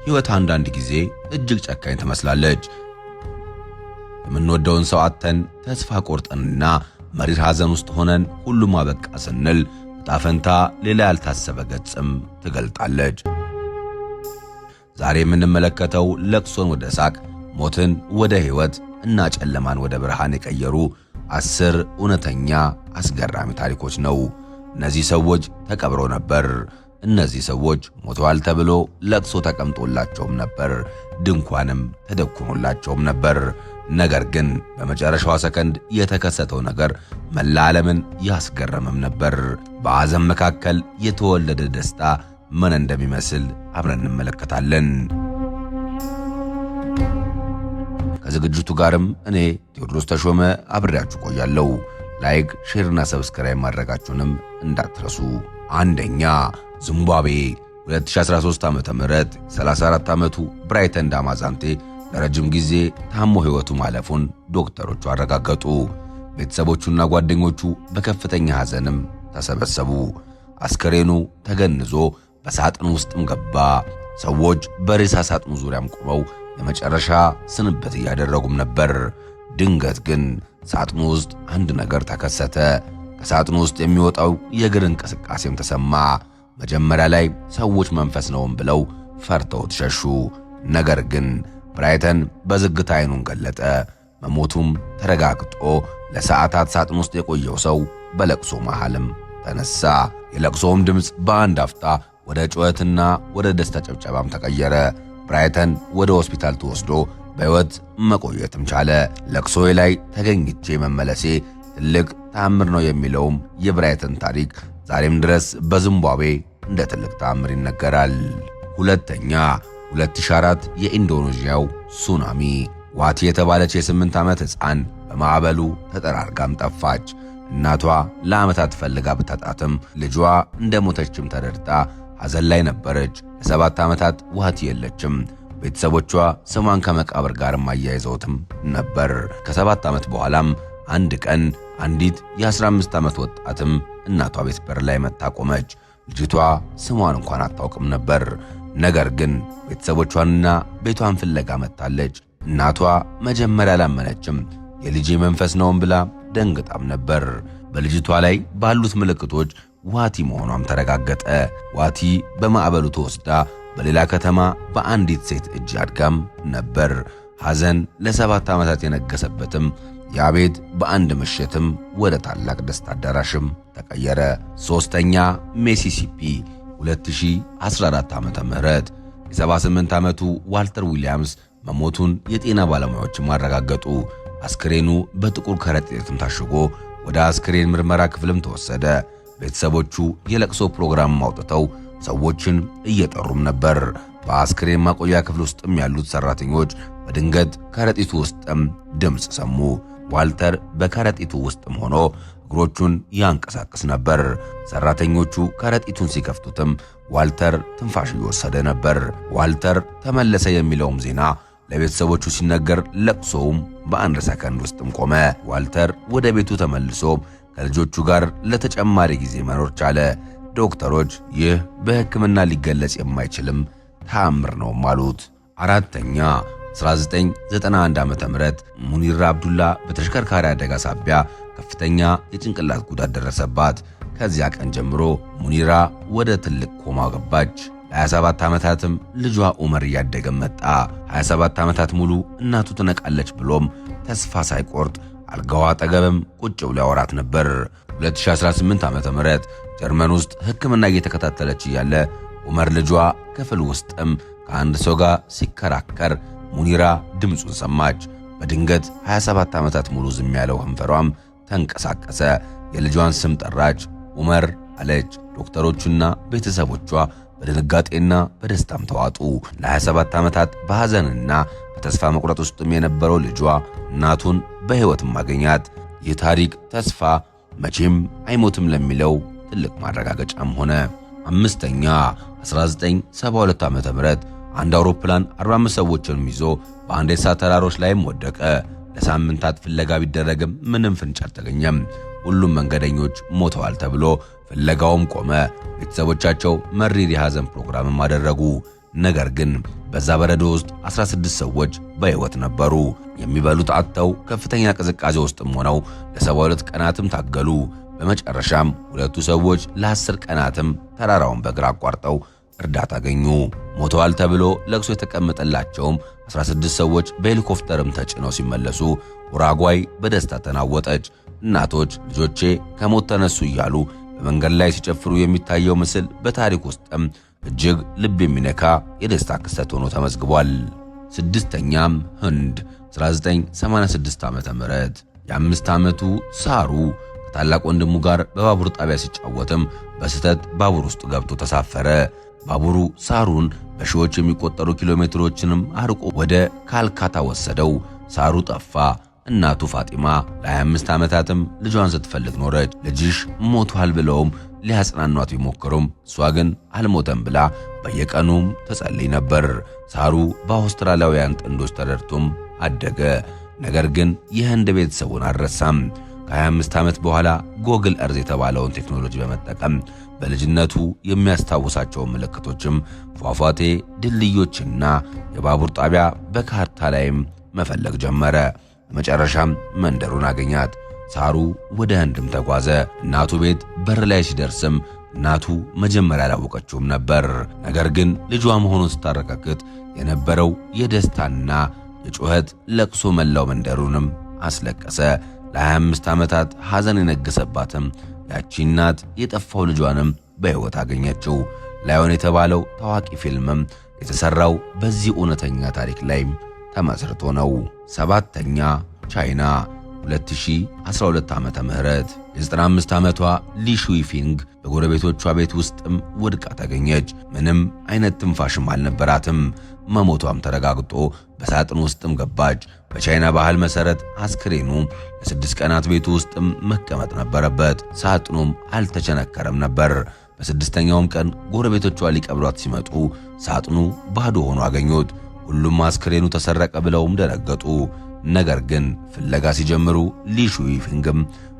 ሕይወት አንዳንድ ጊዜ እጅግ ጨካኝ ትመስላለች። የምንወደውን ሰው አጥተን ተስፋ ቆርጠንና መሪር ሐዘን ውስጥ ሆነን ሁሉም አበቃ ስንል ዕጣ ፈንታ ሌላ ያልታሰበ ገጽም ትገልጣለች። ዛሬ የምንመለከተው ለቅሶን ወደ ሳቅ፣ ሞትን ወደ ሕይወት እና ጨለማን ወደ ብርሃን የቀየሩ 10 እውነተኛ አስገራሚ ታሪኮች ነው። እነዚህ ሰዎች ተቀብረው ነበር። እነዚህ ሰዎች ሞተዋል ተብሎ ለቅሶ ተቀምጦላቸውም ነበር፣ ድንኳንም ተደኩኖላቸውም ነበር። ነገር ግን በመጨረሻዋ ሰከንድ የተከሰተው ነገር መላ ዓለምን ያስገረመም ነበር። በሐዘን መካከል የተወለደ ደስታ ምን እንደሚመስል አብረን እንመለከታለን። ከዝግጅቱ ጋርም እኔ ቴዎድሮስ ተሾመ አብሬያችሁ ቆያለሁ። ላይክ፣ ሼርና ሰብስክራይብ ማድረጋችሁንም እንዳትረሱ። አንደኛ፣ ዚምባብዌ 2013 ዓመተ ምህረት 34 ዓመቱ ብራይተን ዳማዛንቴ ለረጅም ጊዜ ታሞ ሕይወቱ ማለፉን ዶክተሮቹ አረጋገጡ። ቤተሰቦቹና ጓደኞቹ በከፍተኛ ሐዘንም ተሰበሰቡ። አስከሬኑ ተገንዞ በሳጥን ውስጥም ገባ። ሰዎች በሬሳ ሳጥኑ ዙሪያም ቆመው የመጨረሻ ስንብት እያደረጉም ነበር። ድንገት ግን ሳጥኑ ውስጥ አንድ ነገር ተከሰተ። ከሳጥኑ ውስጥ የሚወጣው የእግር እንቅስቃሴም ተሰማ። መጀመሪያ ላይ ሰዎች መንፈስ ነውም ብለው ፈርተውት ሸሹ። ነገር ግን ብራይተን በዝግታ ዓይኑን ገለጠ። መሞቱም ተረጋግጦ ለሰዓታት ሳጥን ውስጥ የቆየው ሰው በለቅሶ መሃልም ተነሳ። የለቅሶውም ድምፅ በአንድ አፍታ ወደ ጩኸትና ወደ ደስታ ጨብጨባም ተቀየረ። ብራይተን ወደ ሆስፒታል ተወስዶ በሕይወት መቆየትም ቻለ። ለቅሶዬ ላይ ተገኝቼ መመለሴ ትልቅ ተአምር ነው የሚለውም የብራይተን ታሪክ ዛሬም ድረስ በዚምባብዌ እንደ ትልቅ ተአምር ይነገራል። ሁለተኛ፣ 2004 የኢንዶኔዥያው ሱናሚ። ዋቲ የተባለች የ8 ዓመት ሕፃን በማዕበሉ ተጠራርጋም ጠፋች። እናቷ ለዓመታት ፈልጋ ብታጣትም ልጇ እንደሞተችም ተረድታ ሐዘን ላይ ነበረች። ለ7 ዓመታት ዋቲ የለችም። ቤተሰቦቿ ስሟን ከመቃብር ጋርም አያይዘውትም ነበር። ከ7 ዓመት በኋላም አንድ ቀን አንዲት የ15 ዓመት ወጣትም እናቷ ቤት በር ላይ መታ ቆመች። ልጅቷ ስሟን እንኳን አታውቅም ነበር። ነገር ግን ቤተሰቦቿንና ቤቷን ፍለጋ መጥታለች። እናቷ መጀመሪያ አላመነችም። የልጄ መንፈስ ነውም ብላ ደንግጣም ነበር። በልጅቷ ላይ ባሉት ምልክቶች ዋቲ መሆኗም ተረጋገጠ። ዋቲ በማዕበሉ ተወስዳ በሌላ ከተማ በአንዲት ሴት እጅ አድጋም ነበር። ሐዘን ለ7 ዓመታት የነገሰበትም ያ ቤት በአንድ ምሽትም ወደ ታላቅ ደስታ አዳራሽም ተቀየረ። ሶስተኛ፣ ሚሲሲፒ 2014 ዓመተ ምህረት የ78 ዓመቱ ዋልተር ዊሊያምስ መሞቱን የጤና ባለሙያዎችም አረጋገጡ። አስክሬኑ በጥቁር ከረጢትም ታሽጎ ወደ አስክሬን ምርመራ ክፍልም ተወሰደ። ቤተሰቦቹ የለቅሶ ፕሮግራም አውጥተው ሰዎችን እየጠሩም ነበር። በአስክሬን ማቆያ ክፍል ውስጥም ያሉት ሰራተኞች በድንገት ከረጢቱ ውስጥም ድምፅ ሰሙ። ዋልተር በከረጢቱ ውስጥም ሆኖ እግሮቹን ያንቀሳቅስ ነበር። ሰራተኞቹ ከረጢቱን ሲከፍቱትም ዋልተር ትንፋሽ እየወሰደ ነበር። ዋልተር ተመለሰ የሚለውም ዜና ለቤተሰቦቹ ሲነገር ለቅሶውም በአንድ ሰከንድ ውስጥም ቆመ። ዋልተር ወደ ቤቱ ተመልሶ ከልጆቹ ጋር ለተጨማሪ ጊዜ መኖር ቻለ። ዶክተሮች ይህ በሕክምና ሊገለጽ የማይችልም ተአምር ነው አሉት። አራተኛ፣ 1991 ዓመተ ምህረት ሙኒራ አብዱላ በተሽከርካሪ አደጋ ሳቢያ ከፍተኛ የጭንቅላት ጉዳት ደረሰባት። ከዚያ ቀን ጀምሮ ሙኒራ ወደ ትልቅ ኮማ ገባች። ለ27 ዓመታትም ልጇ ዑመር እያደገ መጣ። 27 ዓመታት ሙሉ እናቱ ትነቃለች ብሎም ተስፋ ሳይቆርጥ አልጋዋ አጠገብም ቁጭ ብሎ ያወራት ነበር። 2018 ዓመተ ምህረት ጀርመን ውስጥ ሕክምና እየተከታተለች እያለ ዑመር ልጇ ክፍል ውስጥም ከአንድ ሰው ጋር ሲከራከር ሙኒራ ድምፁን ሰማች። በድንገት 27 ዓመታት ሙሉ ዝም ያለው ከንፈሯም ተንቀሳቀሰ። የልጇን ስም ጠራች። ዑመር አለች። ዶክተሮቹና ቤተሰቦቿ በድንጋጤና በደስታም ተዋጡ። ለ27 ዓመታት በሐዘንና በተስፋ መቁረጥ ውስጥም የነበረው ልጇ እናቱን በሕይወትም አገኛት። ይህ ታሪክ ተስፋ መቼም አይሞትም ለሚለው ትልቅ ማረጋገጫም ሆነ። አምስተኛ፣ 1972 ዓመተ ምህረት አንድ አውሮፕላን 45 ሰዎችን ይዞ በአንድ የእሳት ተራሮች ላይም ወደቀ። ለሳምንታት ፍለጋ ቢደረግም ምንም ፍንጭ አልተገኘም። ሁሉም መንገደኞች ሞተዋል ተብሎ ፍለጋውም ቆመ። ቤተሰቦቻቸው መሪር የሐዘን ፕሮግራምም አደረጉ። ነገር ግን በዛ በረዶ ውስጥ 16 ሰዎች በሕይወት ነበሩ። የሚበሉት አጥተው ከፍተኛ ቅዝቃዜ ውስጥም ሆነው ለ72 ቀናትም ታገሉ። በመጨረሻም ሁለቱ ሰዎች ለ10 ቀናትም ተራራውን በእግር አቋርጠው እርዳታ አገኙ። ሞተዋል ተብሎ ለቅሶ የተቀመጠላቸውም 16 ሰዎች በሄሊኮፕተርም ተጭነው ሲመለሱ ኡራጓይ በደስታ ተናወጠች። እናቶች ልጆቼ ከሞት ተነሱ እያሉ በመንገድ ላይ ሲጨፍሩ የሚታየው ምስል በታሪክ ውስጥም እጅግ ልብ የሚነካ የደስታ ክስተት ሆኖ ተመዝግቧል። ስድስተኛም ህንድ 1986 ዓ.ም የ5 ዓመቱ ሳሩ ከታላቅ ወንድሙ ጋር በባቡር ጣቢያ ሲጫወትም በስህተት ባቡር ውስጥ ገብቶ ተሳፈረ። ባቡሩ ሳሩን በሺዎች የሚቆጠሩ ኪሎ ሜትሮችንም አርቆ ወደ ካልካታ ወሰደው። ሳሩ ጠፋ። እናቱ ፋጢማ ለ25 ዓመታትም ልጇን ስትፈልግ ኖረች። ልጅሽ ሞቷል ብለውም ሊያጽናኗት ቢሞክሩም እሷ ግን አልሞተም ብላ በየቀኑም ትጸልይ ነበር። ሳሩ በአውስትራሊያውያን ጥንዶች ተረድቶም አደገ። ነገር ግን የህንድ ቤተሰቡን አልረሳም። ከ25 ዓመት በኋላ ጎግል እርዝ የተባለውን ቴክኖሎጂ በመጠቀም በልጅነቱ የሚያስታውሳቸውን ምልክቶችም ፏፏቴ፣ ድልድዮችና የባቡር ጣቢያ በካርታ ላይም መፈለግ ጀመረ። በመጨረሻም መንደሩን አገኛት። ሳሩ ወደ ህንድም ተጓዘ። እናቱ ቤት በር ላይ ሲደርስም እናቱ መጀመሪያ አላወቀችውም ነበር። ነገር ግን ልጇ መሆኑን ስታረጋግጥ የነበረው የደስታና የጩኸት ለቅሶ መላው መንደሩንም አስለቀሰ። ለ25 ዓመታት ሐዘን የነገሰባትም ያቺ እናት የጠፋው ልጇንም በሕይወት አገኘችው። ላዮን የተባለው ታዋቂ ፊልምም የተሰራው በዚህ እውነተኛ ታሪክ ላይ ተመስርቶ ነው። ሰባተኛ ቻይና 2012 ዓመተ ምህረት የ95 ዓመቷ ሊ ሹይፊንግ በጎረቤቶቿ ቤት ውስጥም ወድቃ ተገኘች። ምንም አይነት ትንፋሽም አልነበራትም። መሞቷም ተረጋግጦ በሳጥን ውስጥም ገባች። በቻይና ባህል መሰረት አስክሬኑ ለ6 ቀናት ቤቱ ውስጥም መቀመጥ ነበረበት። ሳጥኑም አልተቸነከረም ነበር። በስድስተኛውም ቀን ጎረቤቶቿ ሊቀብሯት ሲመጡ ሳጥኑ ባዶ ሆኖ አገኙት። ሁሉም አስክሬኑ ተሰረቀ ብለውም ደነገጡ። ነገር ግን ፍለጋ ሲጀምሩ ሊ ሹይፊንግም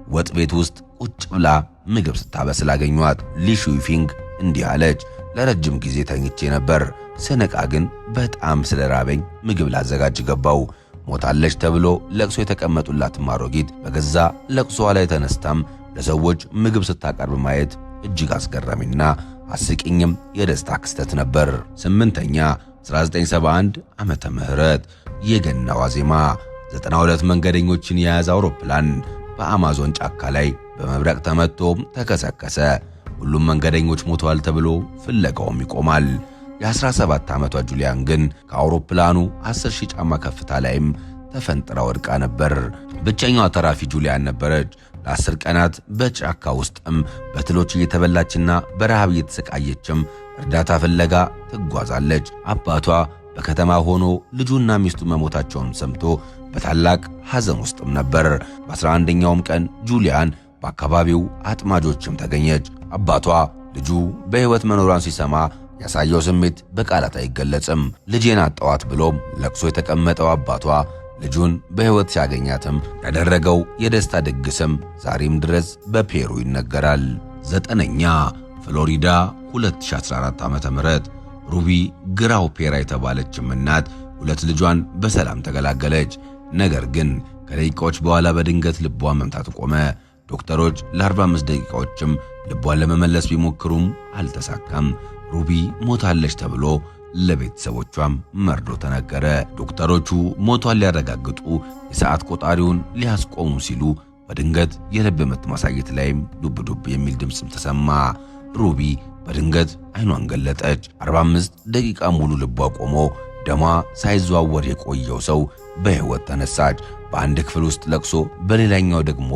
ወጥ ቤት ውስጥ ቁጭ ብላ ምግብ ስታበስል አገኟት። ሊ ሹይፊንግ እንዲህ አለች፣ ለረጅም ጊዜ ተኝቼ ነበር። ስነቃ ግን በጣም ስለራበኝ ምግብ ላዘጋጅ ገባው። ሞታለች ተብሎ ለቅሶ የተቀመጡላት አሮጊት በገዛ ለቅሶዋ ላይ ተነስታም ለሰዎች ምግብ ስታቀርብ ማየት እጅግ አስገራሚና አስቂኝም የደስታ ክስተት ነበር። ስምንተኛ 1971 ዓመተ ምህረት የገና ዋዜማ 92 መንገደኞችን የያዘ አውሮፕላን በአማዞን ጫካ ላይ በመብረቅ ተመቶ ተከሰከሰ። ሁሉም መንገደኞች ሞተዋል ተብሎ ፍለጋውም ይቆማል። የ17 ዓመቷ ጁሊያን ግን ከአውሮፕላኑ 10,000 ጫማ ከፍታ ላይም ተፈንጥራ ወድቃ ነበር። ብቸኛዋ ተራፊ ጁሊያን ነበረች። ለ10 ቀናት በጫካ ውስጥም በትሎች እየተበላችና በረሃብ እየተሰቃየችም እርዳታ ፍለጋ ትጓዛለች። አባቷ በከተማ ሆኖ ልጁና ሚስቱ መሞታቸውን ሰምቶ በታላቅ ሐዘን ውስጥም ነበር። በ11ኛውም ቀን ጁሊያን በአካባቢው አጥማጆችም ተገኘች። አባቷ ልጁ በሕይወት መኖሯን ሲሰማ ያሳየው ስሜት በቃላት አይገለጽም። ልጄን አጣዋት ብሎም ለቅሶ የተቀመጠው አባቷ ልጁን በሕይወት ሲያገኛትም ያደረገው የደስታ ድግስም ዛሬም ድረስ በፔሩ ይነገራል። ዘጠነኛ ፍሎሪዳ 2014 ዓ.ም ሩቢ ግራውፔራ የተባለችም እናት ሁለት ልጇን በሰላም ተገላገለች። ነገር ግን ከደቂቃዎች በኋላ በድንገት ልቧ መምታት ቆመ። ዶክተሮች ለ45 ደቂቃዎችም ልቧን ለመመለስ ቢሞክሩም አልተሳካም። ሩቢ ሞታለች ተብሎ ለቤተሰቦቿም መርዶ ተነገረ። ዶክተሮቹ ሞቷን ሊያረጋግጡ የሰዓት ቆጣሪውን ሊያስቆሙ ሲሉ በድንገት የልብ ምት ማሳየት ላይም ዱብ ዱብ የሚል ድምፅም ተሰማ። ሩቢ በድንገት አይኗን ገለጠች። 45 ደቂቃ ሙሉ ልቧ ቆሞ ደሟ ሳይዘዋወር የቆየው ሰው በሕይወት ተነሳች። በአንድ ክፍል ውስጥ ለቅሶ፣ በሌላኛው ደግሞ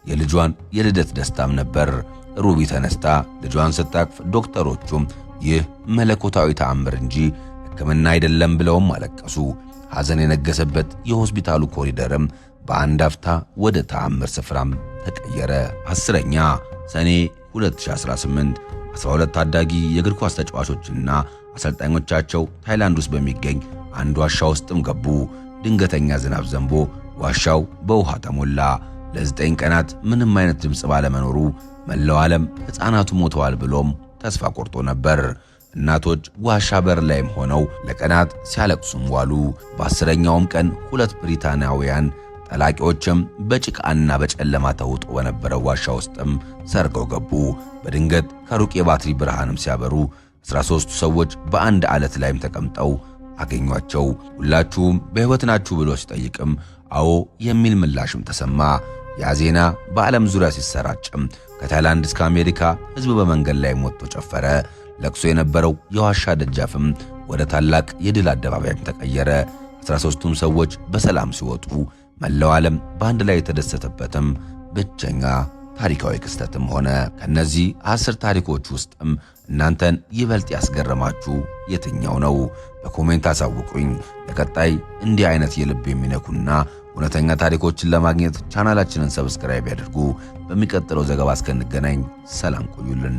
የልጇን የልደት ደስታም ነበር። ሩቢ ተነስታ ልጇን ስታቅፍ ዶክተሮቹም ይህ መለኮታዊ ተአምር እንጂ ሕክምና አይደለም ብለውም አለቀሱ። ሐዘን የነገሰበት የሆስፒታሉ ኮሪደርም በአንድ አፍታ ወደ ተአምር ስፍራም ተቀየረ። 10ኛ ሰኔ 2018 12 ታዳጊ የእግር ኳስ ተጫዋቾችና አሰልጣኞቻቸው ታይላንድ ውስጥ በሚገኝ አንድ ዋሻ ውስጥም ገቡ። ድንገተኛ ዝናብ ዘንቦ ዋሻው በውሃ ተሞላ። ለ9 ቀናት ምንም አይነት ድምፅ ባለመኖሩ መላው ዓለም ሕፃናቱ ሞተዋል ብሎም ተስፋ ቆርጦ ነበር። እናቶች ዋሻ በር ላይም ሆነው ለቀናት ሲያለቅሱም ዋሉ። በ10ኛውም ቀን 2 ብሪታንያውያን ጠላቂዎችም በጭቃና በጨለማ ተውጦ በነበረው ዋሻ ውስጥም ሰርገው ገቡ። በድንገት ከሩቅ የባትሪ ብርሃንም ሲያበሩ 13ቱ ሰዎች በአንድ ዓለት ላይም ተቀምጠው አገኟቸው። ሁላችሁም በሕይወት ናችሁ ብሎ ሲጠይቅም አዎ የሚል ምላሽም ተሰማ። ያ ዜና በዓለም ዙሪያ ሲሰራጭም ከታይላንድ እስከ አሜሪካ ሕዝብ በመንገድ ላይ ወጥቶ ጨፈረ። ለቅሶ የነበረው የዋሻ ደጃፍም ወደ ታላቅ የድል አደባባይም ተቀየረ። 13ቱም ሰዎች በሰላም ሲወጡ መላው ዓለም በአንድ ላይ የተደሰተበትም ብቸኛ ታሪካዊ ክስተትም ሆነ። ከነዚህ 10 ታሪኮች ውስጥም እናንተን ይበልጥ ያስገረማችሁ የትኛው ነው? በኮሜንት አሳውቁኝ። ለቀጣይ እንዲህ አይነት የልብ የሚነኩና እውነተኛ ታሪኮችን ለማግኘት ቻናላችንን ሰብስክራይብ ያድርጉ። በሚቀጥለው ዘገባ እስከንገናኝ ሰላም ቆዩልን።